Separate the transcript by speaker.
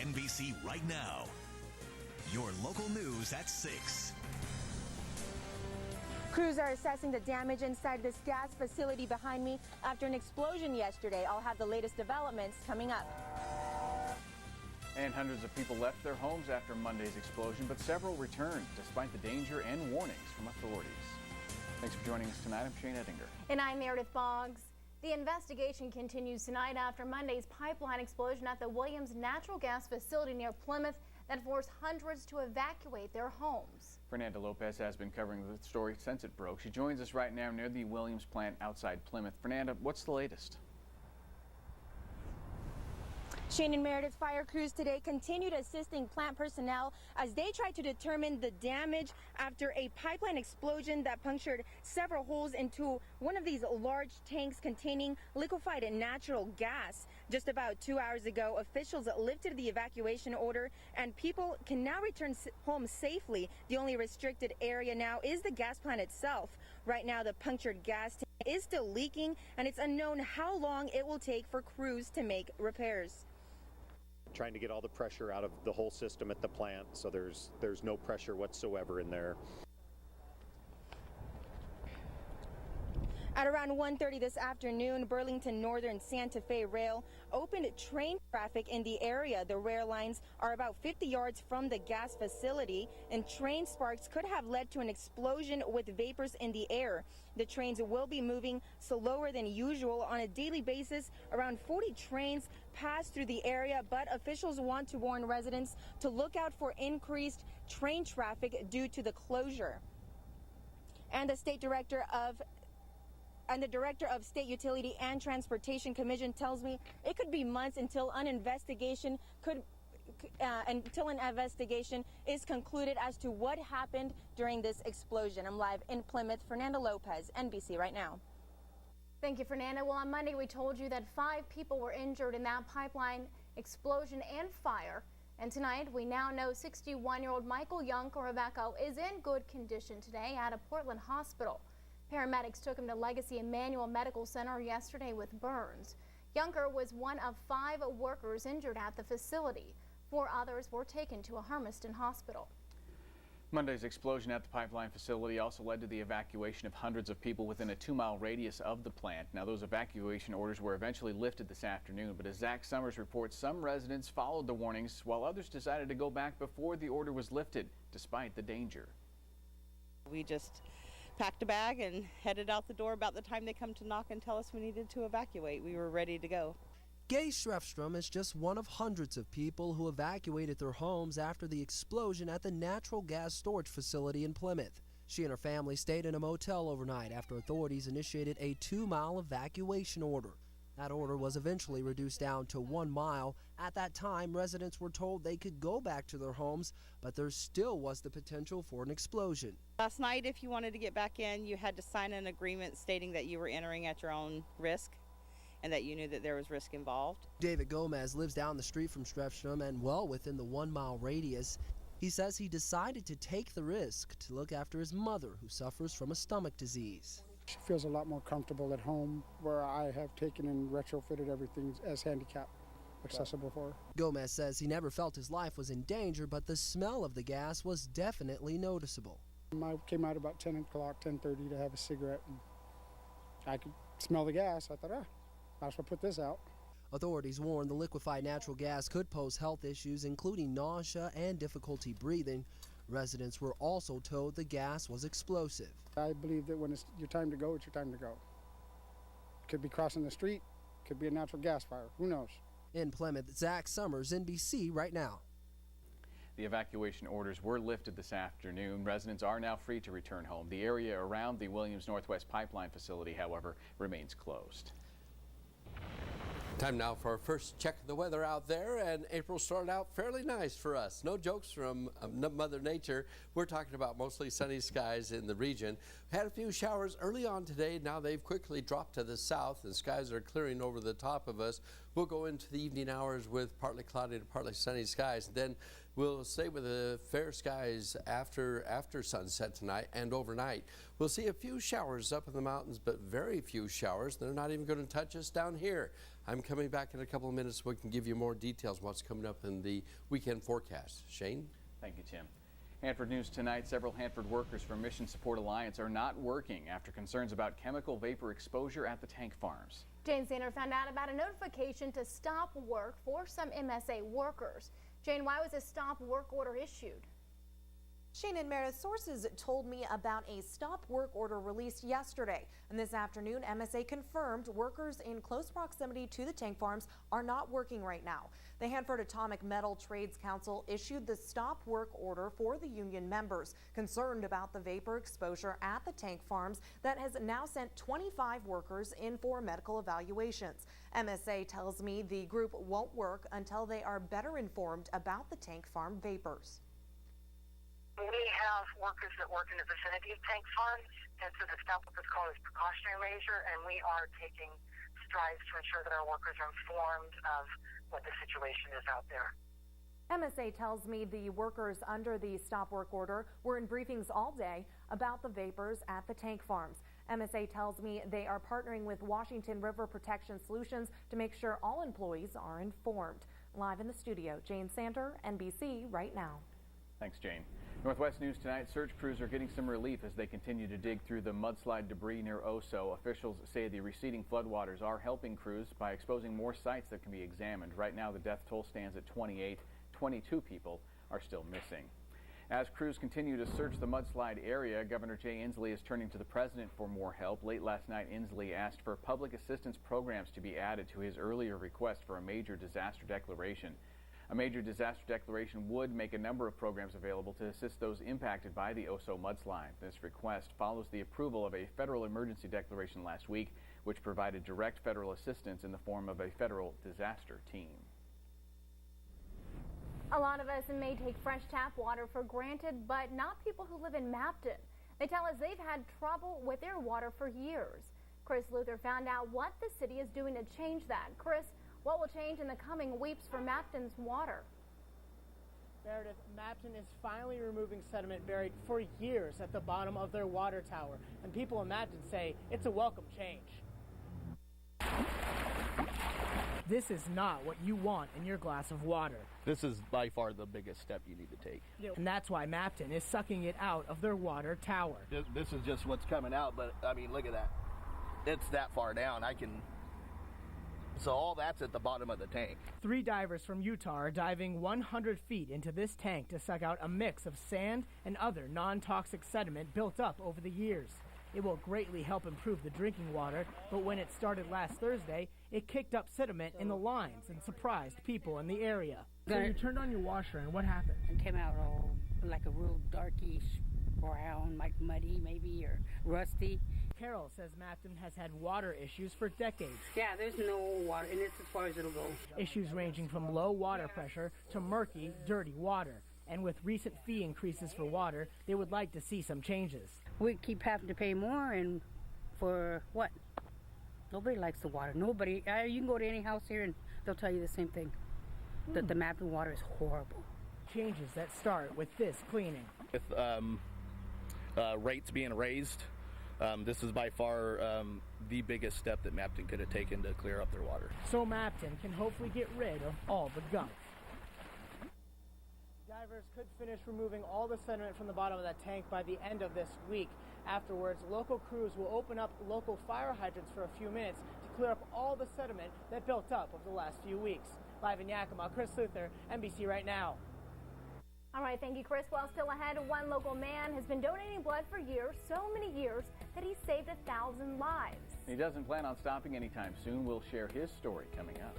Speaker 1: NBC right now. Your local news at 6.
Speaker 2: Crews are assessing the damage inside this gas facility behind me after an explosion yesterday. I'll have the latest developments coming up.
Speaker 3: And hundreds of people left their homes after Monday's explosion, but several returned despite the danger and warnings from authorities. Thanks for joining us tonight. I'm Shane Ettinger.
Speaker 4: And I'm Meredith Boggs. The investigation continues tonight after Monday's pipeline explosion at the Williams natural gas facility near Plymouth that forced hundreds to evacuate their homes.
Speaker 3: Fernanda Lopez has been covering the story since it broke. She joins us right now near the Williams plant outside Plymouth. Fernanda, what's the latest?
Speaker 2: Shane and Meredith, fire crews today continued assisting plant personnel as they tried to determine the damage after a pipeline explosion that punctured several holes into one of these large tanks containing liquefied natural gas. Just about 2 hours ago, officials lifted the evacuation order and people can now return home safely. The only restricted area now is the gas plant itself. Right now, the punctured gas tank is still leaking and it's unknown how long it will take for crews to make repairs.
Speaker 5: Trying to get all the pressure out of the whole system at the plant, so there's no pressure whatsoever in there.
Speaker 2: At around 1:30 this afternoon, Burlington Northern Santa Fe Rail opened train traffic in the area. The rail lines are about 50 yards from the gas facility, and train sparks could have led to an explosion with vapors in the air. The trains will be moving slower than usual on a daily basis. Around 40 trains pass through the area, but officials want to warn residents to look out for increased train traffic due to the closure. And the Director of State Utility and Transportation Commission tells me it could be months until an investigation is concluded as to what happened during this explosion. I'm live in Plymouth. Fernanda Lopez, NBC right now.
Speaker 4: Thank you, Fernanda. Well, on Monday we told you that 5 people were injured in that pipeline explosion and fire. And tonight we now know 61-year-old Michael Rebecca is in good condition today at a Portland hospital. Paramedics took him to Legacy Emmanuel Medical Center yesterday with burns. Younker was one of 5 workers injured at the facility. 4 others were taken to a Hermiston hospital.
Speaker 3: Monday's explosion at the pipeline facility also led to the evacuation of hundreds of people within a 2-mile radius of the plant. Now, those evacuation orders were eventually lifted this afternoon, but as Zach Summers reports, some residents followed the warnings while others decided to go back before the order was lifted, despite the danger.
Speaker 6: We just packed a bag and headed out the door about the time they come to knock and tell us we needed to evacuate. We were ready to go.
Speaker 7: Gay Shrefstrom is just one of hundreds of people who evacuated their homes after the explosion at the natural gas storage facility in Plymouth. She and her family stayed in a motel overnight after authorities initiated a 2-mile evacuation order. That order was eventually reduced down to 1 mile. At that time, residents were told they could go back to their homes, but there still was the potential for an explosion.
Speaker 6: Last night, if you wanted to get back in, you had to sign an agreement stating that you were entering at your own risk and that you knew that there was risk involved.
Speaker 7: David Gomez lives down the street from Shrefstrom and well within the 1-mile radius. He says he decided to take the risk to look after his mother, who suffers from a stomach disease.
Speaker 8: She feels a lot more comfortable at home, where I have taken and retrofitted everything as handicap accessible for her.
Speaker 7: Gomez says he never felt his life was in danger, but the smell of the gas was definitely noticeable.
Speaker 8: I came out about 10 o'clock, 10:30 to have a cigarette, and I could smell the gas. I thought, might as well put this out.
Speaker 7: Authorities warn the liquefied natural gas could pose health issues, including nausea and difficulty breathing. Residents were also told the gas was explosive.
Speaker 8: I believe that when it's your time to go, it's your time to go. Could be crossing the street, could be a natural gas fire, who knows?
Speaker 7: In Plymouth, Zach Summers, NBC right now.
Speaker 3: The evacuation orders were lifted this afternoon. Residents are now free to return home. The area around the Williams Northwest Pipeline facility, however, remains closed.
Speaker 9: Time now for our first check of the weather out there, and April started out fairly nice for us. No jokes from Mother Nature. We're talking about mostly sunny skies in the region. Had a few showers early on today. Now they've quickly dropped to the south, and skies are clearing over the top of us. We'll go into the evening hours with partly cloudy to partly sunny skies. Then we'll stay with the fair skies after sunset tonight and overnight. We'll see a few showers up in the mountains, but very few showers. They're not even going to touch us down here. I'm coming back in a couple of minutes so we can give you more details on what's coming up in the weekend forecast. Shane?
Speaker 3: Thank you, Tim. Hanford News tonight. Several Hanford workers from Mission Support Alliance are not working after concerns about chemical vapor exposure at the tank farms.
Speaker 4: Jane Sander found out about a notification to stop work for some MSA workers. Jane, why was a stop work order issued?
Speaker 10: Shane and Meredith, sources told me about a stop work order released yesterday. And this afternoon, MSA confirmed workers in close proximity to the tank farms are not working right now. The Hanford Atomic Metal Trades Council issued the stop work order for the union members concerned about the vapor exposure at the tank farms that has now sent 25 workers in for medical evaluations. MSA tells me the group won't work until they are better informed about the tank farm vapors.
Speaker 11: We have workers that work in the vicinity of tank farms, and so the stop work is called a precautionary measure, and we are taking strides to ensure that our workers are informed of what the situation is out there.
Speaker 10: MSA tells me the workers under the stop work order were in briefings all day about the vapors at the tank farms. MSA tells me they are partnering with Washington River Protection Solutions to make sure all employees are informed. Live in the studio, Jane Sander, NBC Right Now.
Speaker 3: Thanks, Jane. Northwest News tonight, search crews are getting some relief as they continue to dig through the mudslide debris near Oso. Officials say the receding floodwaters are helping crews by exposing more sites that can be examined. Right now, the death toll stands at 28. 22 people are still missing. As crews continue to search the mudslide area, Governor Jay Inslee is turning to the president for more help. Late last night, Inslee asked for public assistance programs to be added to his earlier request for a major disaster declaration. A major disaster declaration would make a number of programs available to assist those impacted by the Oso mudslide. This request follows the approval of a federal emergency declaration last week, which provided direct federal assistance in the form of a federal disaster team.
Speaker 4: A lot of us may take fresh tap water for granted, but not people who live in Mapton. They tell us they've had trouble with their water for years. Chris Luther found out what the city is doing to change that. Chris, what will change in the coming weeks for Mapton's water?
Speaker 12: Meredith, Mapton is finally removing sediment buried for years at the bottom of their water tower, and people in Mapton say it's a welcome change. This is not what you want in your glass of water.
Speaker 13: This is by far the biggest step you need to take.
Speaker 12: And that's why Mapton is sucking it out of their water tower.
Speaker 13: This is just what's coming out, but I mean, look at that. It's that far down. So all that's at the bottom of the tank. 3 divers from Utah are diving 100 feet into this tank to suck out a mix of sand and other non-toxic sediment built up over the years. It will greatly help improve the drinking water, but when it started last Thursday, it kicked up sediment in the lines and surprised people in the area. So you turned on your washer, and what happened?
Speaker 14: It came out all like a real darkish brown, like muddy maybe, or rusty.
Speaker 12: Carol says Mapton has had water issues for decades.
Speaker 14: Yeah, there's no water, and it's as far as it'll go.
Speaker 12: Issues ranging from low water pressure to murky, dirty water. And with recent fee increases for water, they would like to see some changes.
Speaker 14: We keep having to pay more, and for what? Nobody likes the water. Nobody. You can go to any house here, and they'll tell you the same thing. That the Mapton water is horrible.
Speaker 12: Changes that start with this cleaning.
Speaker 13: With rates being raised, this is by far the biggest step that Mapton could have taken to clear up their water.
Speaker 12: So Mapton can hopefully get rid of all the gunk. Divers could finish removing all the sediment from the bottom of that tank by the end of this week. Afterwards, local crews will open up local fire hydrants for a few minutes to clear up all the sediment that built up over the last few weeks. Live in Yakima, Chris Luther, NBC Right Now.
Speaker 4: All right, thank you, Chris. Well, still ahead, one local man has been donating blood for years, so many years, that he saved 1,000 lives.
Speaker 3: He doesn't plan on stopping anytime soon. We'll share his story coming up.